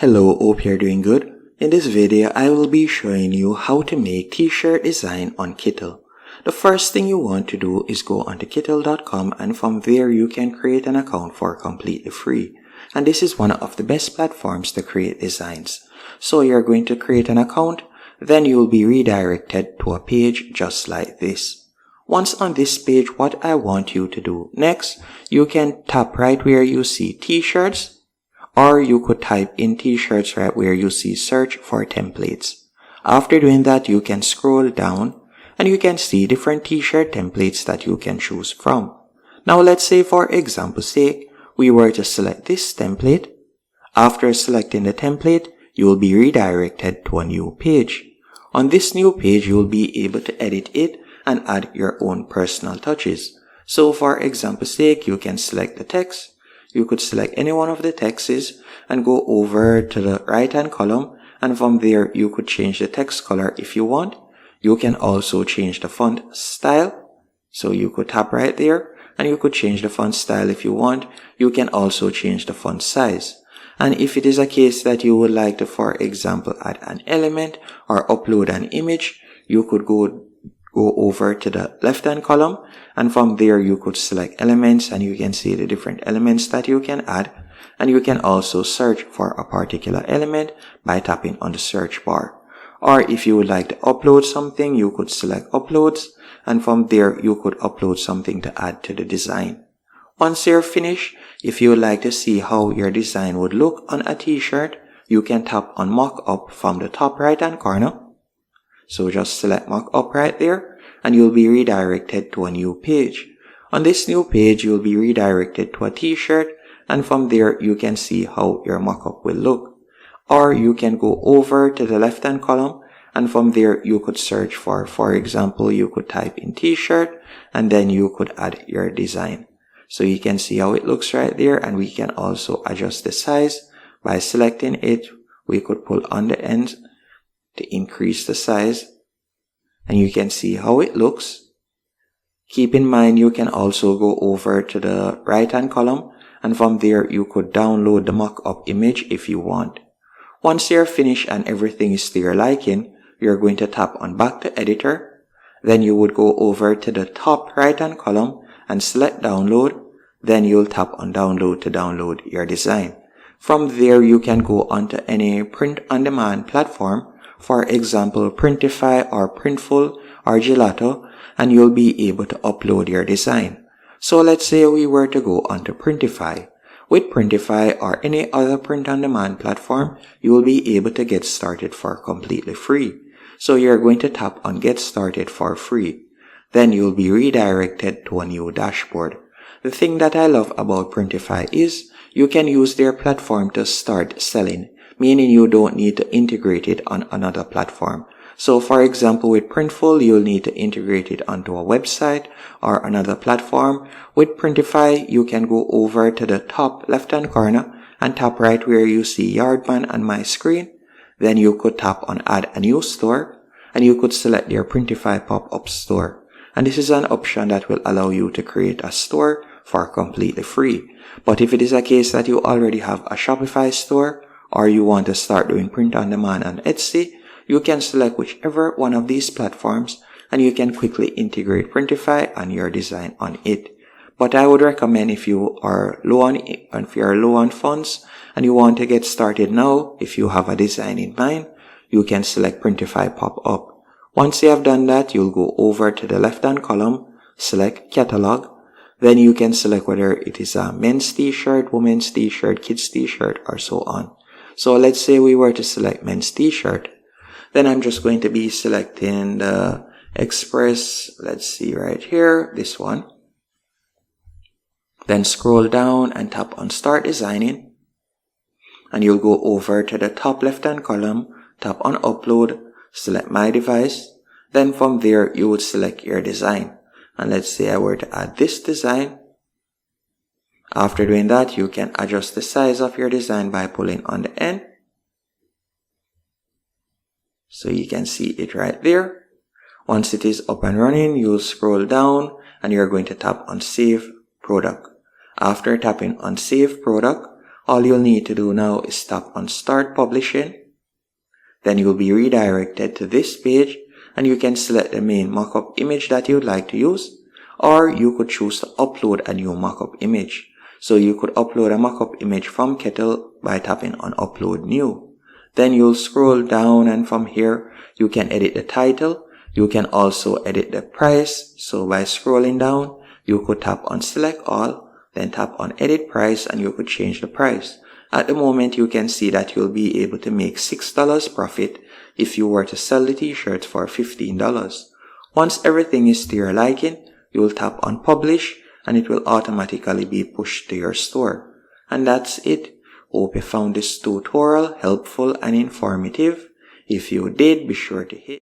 Hello, hope you're doing good. In this video, I will be showing you how to make t-shirt design on Kittl. The first thing you want to do is go onto Kittl.com, and from there you can create an account for completely free. And this is one of the best platforms to create designs. So you're going to create an account, then you will be redirected to a page just like this. Once on this page, what I want you to do next, you can tap right where you see t-shirts, or you could type in t-shirts right where you see search for templates. After doing that, you can scroll down and you can see different t-shirt templates that you can choose from. Now let's say for example's sake, we were to select this template. After selecting the template, you will be redirected to a new page. On this new page, you will be able to edit it and add your own personal touches. So for example's sake, you can select the text. You could select any one of the texts and go over to the right hand column, and from there you could change the text color if you want. You can also change the font style. So you could tap right there and you could change the font style if you want. You can also change the font size. And if it is a case that you would like to, for example, add an element or upload an image, you could go over to the left hand column, and from there you could select elements and you can see the different elements that you can add, and you can also search for a particular element by tapping on the search bar. Or if you would like to upload something, you could select uploads, and from there you could upload something to add to the design. Once you're finished, if you would like to see how your design would look on a t-shirt, you can tap on mock up from the top right hand corner. So just select mock up right there and you'll be redirected to a new page. On this new page, you'll be redirected to a t-shirt, and from there you can see how your mock-up will look. Or you can go over to the left hand column, and from there you could search for example, you could type in t-shirt and then you could add your design. So you can see how it looks right there, and we can also adjust the size by selecting it. We could pull on the ends to increase the size, and you can see how it looks. Keep in mind, you can also go over to the right hand column, and from there you could download the mock-up image if you want. Once you're finished and everything is to your liking, you're going to tap on back to editor. Then you would go over to the top right hand column and select download. Then you'll tap on download to download your design. From there you can go onto any print on demand platform, for example Printify or Printful or Gelato, and you'll be able to upload your design. So let's say we were to go onto Printify. With Printify or any other print on demand platform, you will be able to get started for completely free. So you're going to tap on get started for free. Then you'll be redirected to a new dashboard. The thing that I love about Printify is you can use their platform to start selling, meaning you don't need to integrate it on another platform. So for example, with Printful, you'll need to integrate it onto a website or another platform. With Printify, you can go over to the top left hand corner and tap right where you see Yardman on my screen. Then you could tap on add a new store, and you could select your Printify pop-up store. And this is an option that will allow you to create a store for completely free. But if it is a case that you already have a Shopify store, or you want to start doing print on demand on Etsy, you can select whichever one of these platforms and you can quickly integrate Printify and your design on it. But I would recommend if you are low on funds and you want to get started now, if you have a design in mind, you can select Printify pop-up. Once you have done that, you'll go over to the left hand column, select catalog. Then you can select whether it is a men's t-shirt, women's t-shirt, kids t-shirt, or so on. So let's say we were to select men's t-shirt. Then I'm just going to be selecting the Express, let's see right here, this one. Then scroll down and tap on start designing. And you'll go over to the top left hand column, tap on upload, select my device. Then from there you would select your design. And let's say I were to add this design. After doing that, you can adjust the size of your design by pulling on the end. So you can see it right there. Once it is up and running, you'll scroll down and you're going to tap on save product. After tapping on save product, All you'll need to do now is tap on Start Publishing. Then you'll be redirected to this page and you can select the main mockup image that you'd like to use, or you could choose to upload a new mockup image. So you could upload a mockup image from Kittl by tapping on Upload New. Then you'll scroll down and from here you can edit the title. You can also edit the price. So by scrolling down, you could tap on Select All, then tap on Edit Price and you could change the price. At the moment, you can see that you'll be able to make $6 profit if you were to sell the t-shirts for $15. Once everything is to your liking, you will tap on Publish and it will automatically be pushed to your store. And that's it. Hope you found this tutorial helpful and informative. If you did, be sure to hit